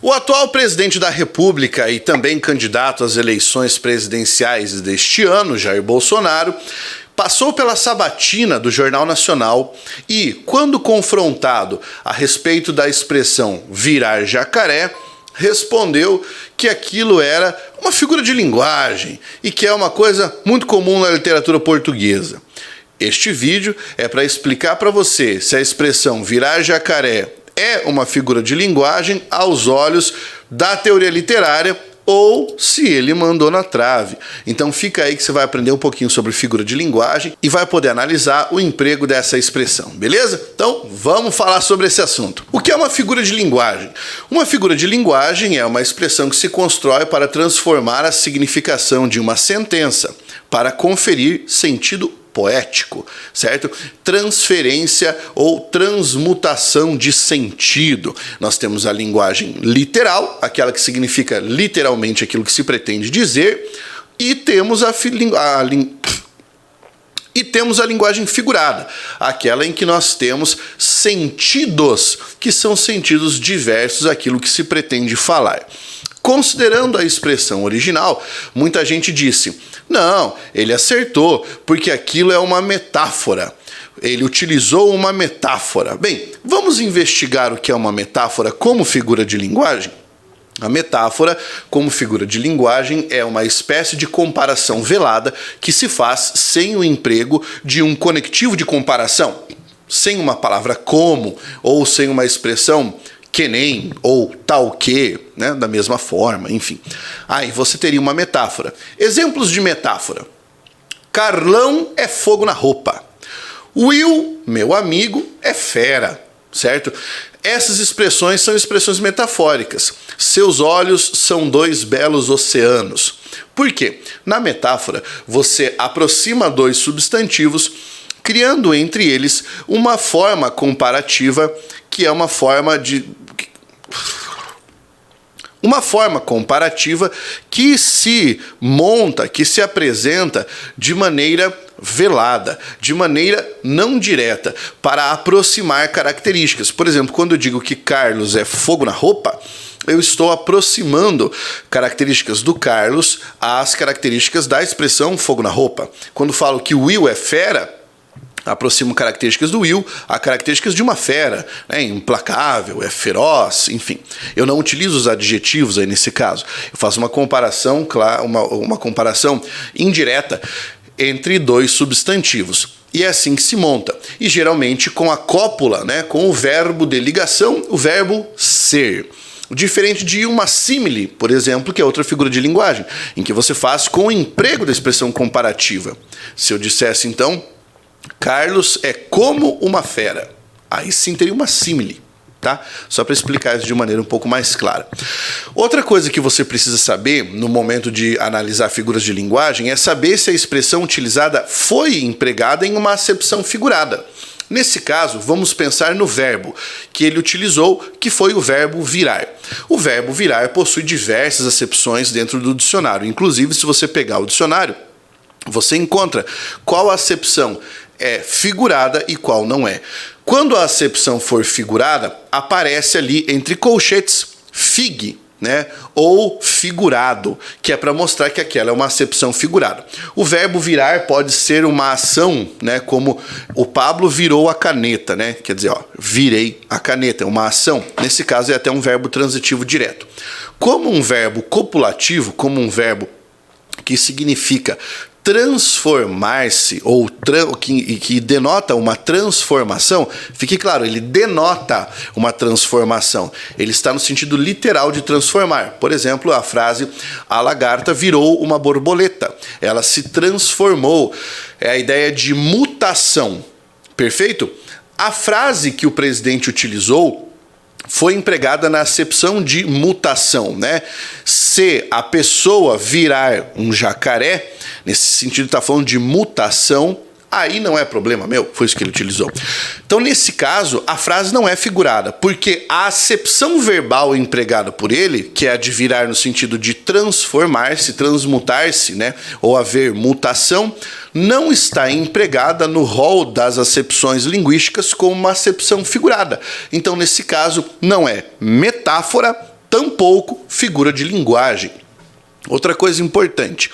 O atual presidente da República e também candidato às eleições presidenciais deste ano, Jair Bolsonaro, passou pela sabatina do Jornal Nacional e, quando confrontado a respeito da expressão virar jacaré, respondeu que aquilo era uma figura de linguagem e que é uma coisa muito comum na literatura portuguesa. Este vídeo é para explicar para você se a expressão virar jacaré é uma figura de linguagem aos olhos da teoria literária ou se ele mandou na trave. Então fica aí que você vai aprender um pouquinho sobre figura de linguagem e vai poder analisar o emprego dessa expressão, beleza? Então vamos falar sobre esse assunto. O que é uma figura de linguagem? Uma figura de linguagem é uma expressão que se constrói para transformar a significação de uma sentença, para conferir sentido poético, certo? Transferência ou transmutação de sentido. Nós temos a linguagem literal, aquela que significa literalmente aquilo que se pretende dizer, e temos a linguagem figurada, aquela em que nós temos sentidos, que são sentidos diversos àquilo que se pretende falar. Considerando a expressão original, muita gente disse: não, ele acertou, porque aquilo é uma metáfora. Ele utilizou uma metáfora. Bem, vamos investigar o que é uma metáfora como figura de linguagem? A metáfora, como figura de linguagem, é uma espécie de comparação velada que se faz sem o emprego de um conectivo de comparação, sem uma palavra como ou sem uma expressão que nem ou tal que, né, da mesma forma, enfim. Aí você teria uma metáfora. Exemplos de metáfora. Carlão é fogo na roupa. Will, meu amigo, é fera, certo? Essas expressões são expressões metafóricas. Seus olhos são dois belos oceanos. Por quê? Na metáfora, você aproxima dois substantivos, criando entre eles uma forma comparativa que é uma forma comparativa que se monta, que se apresenta de maneira velada, de maneira não direta, para aproximar características. Por exemplo, quando eu digo que Carlos é fogo na roupa, eu estou aproximando características do Carlos às características da expressão fogo na roupa. Quando falo que o Will é fera, aproximo características do Will a características de uma fera, né? Implacável, é feroz, enfim. Eu não utilizo os adjetivos aí nesse caso. Eu faço uma comparação, uma comparação indireta entre dois substantivos. E é assim que se monta. E geralmente com a cópula, né? Com o verbo de ligação, o verbo ser. Diferente de uma símile, por exemplo, que é outra figura de linguagem, em que você faz com o emprego da expressão comparativa. Se eu dissesse, então, Carlos é como uma fera, aí sim teria uma símile, tá? Só para explicar isso de maneira um pouco mais clara. Outra coisa que você precisa saber no momento de analisar figuras de linguagem é saber se a expressão utilizada foi empregada em uma acepção figurada. Nesse caso, vamos pensar no verbo que ele utilizou, que foi o verbo virar. O verbo virar possui diversas acepções dentro do dicionário. Inclusive, se você pegar o dicionário, você encontra qual acepção é figurada e qual não é. Quando a acepção for figurada, aparece ali entre colchetes fig, né? Ou figurado, que é para mostrar que aquela é uma acepção figurada. O verbo virar pode ser uma ação, né? Como o Pablo virou a caneta, né? Quer dizer, ó, virei a caneta, é uma ação. Nesse caso é até um verbo transitivo direto. Como um verbo copulativo, como um verbo que significa transformar-se, ou que denota uma transformação, fique claro, ele denota uma transformação. Ele está no sentido literal de transformar. Por exemplo, a frase "a lagarta virou uma borboleta". Ela se transformou. É a ideia de mutação. Perfeito? A frase que o presidente utilizou foi empregada na acepção de mutação, né? Se a pessoa virar um jacaré, nesse sentido está falando de mutação, aí não é problema meu, foi isso que ele utilizou. Então, nesse caso, a frase não é figurada, porque a acepção verbal empregada por ele, que é a de virar no sentido de transformar-se, transmutar-se, né, ou haver mutação, não está empregada no rol das acepções linguísticas como uma acepção figurada. Então, nesse caso, não é metáfora tampouco figura de linguagem. Outra coisa importante.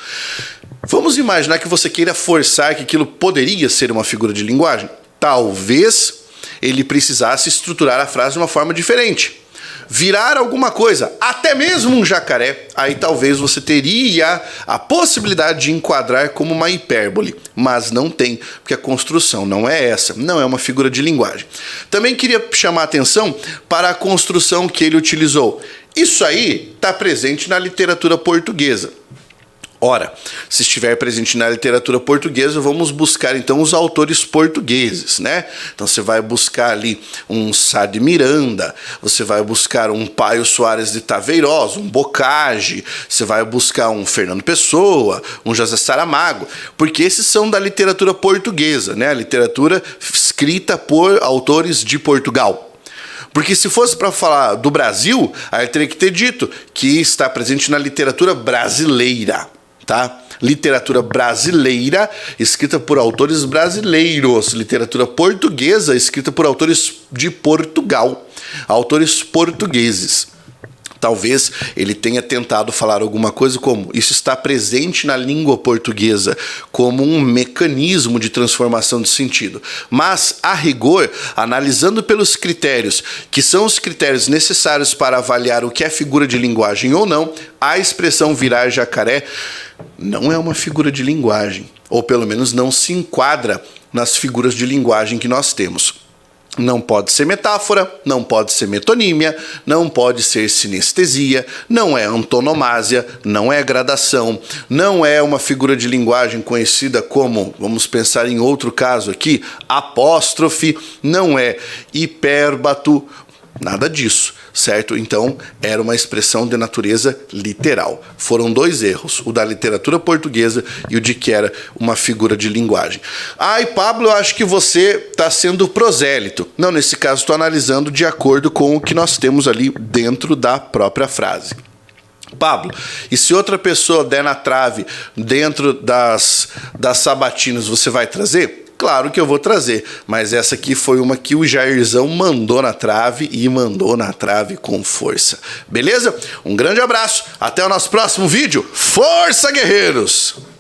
Vamos imaginar que você queira forçar que aquilo poderia ser uma figura de linguagem? Talvez ele precisasse estruturar a frase de uma forma diferente. Virar alguma coisa, até mesmo um jacaré, aí talvez você teria a possibilidade de enquadrar como uma hipérbole, mas não tem, porque a construção não é essa, não é uma figura de linguagem. Também queria chamar a atenção para a construção que ele utilizou. Isso aí está presente na literatura portuguesa. Ora, se estiver presente na literatura portuguesa, vamos buscar então os autores portugueses, né? Então você vai buscar ali um Sá de Miranda, você vai buscar um Paio Soares de Taveiroz, um Bocage, você vai buscar um Fernando Pessoa, um José Saramago, porque esses são da literatura portuguesa, né? A literatura escrita por autores de Portugal. Porque se fosse para falar do Brasil, aí teria que ter dito que está presente na literatura brasileira. Tá? Literatura brasileira escrita por autores brasileiros, literatura portuguesa escrita por autores de Portugal, autores portugueses. Talvez ele tenha tentado falar alguma coisa como isso está presente na língua portuguesa como um mecanismo de transformação de sentido. Mas, a rigor, analisando pelos critérios, que são os critérios necessários para avaliar o que é figura de linguagem ou não, a expressão virar jacaré não é uma figura de linguagem, ou pelo menos não se enquadra nas figuras de linguagem que nós temos. Não pode ser metáfora, não pode ser metonímia, não pode ser sinestesia, não é antonomásia, não é gradação, não é uma figura de linguagem conhecida como, vamos pensar em outro caso aqui, apóstrofe, não é hipérbato, nada disso, certo? Então, era uma expressão de natureza literal. Foram dois erros, o da literatura portuguesa e o de que era uma figura de linguagem. Ai, Pablo, eu acho que você está sendo prosélito. Não, nesse caso, estou analisando de acordo com o que nós temos ali dentro da própria frase. Pablo, e se outra pessoa der na trave dentro das sabatinas, você vai trazer? Claro que eu vou trazer, mas essa aqui foi uma que o Jairzão mandou na trave e mandou na trave com força. Beleza? Um grande abraço, até o nosso próximo vídeo. Força, guerreiros!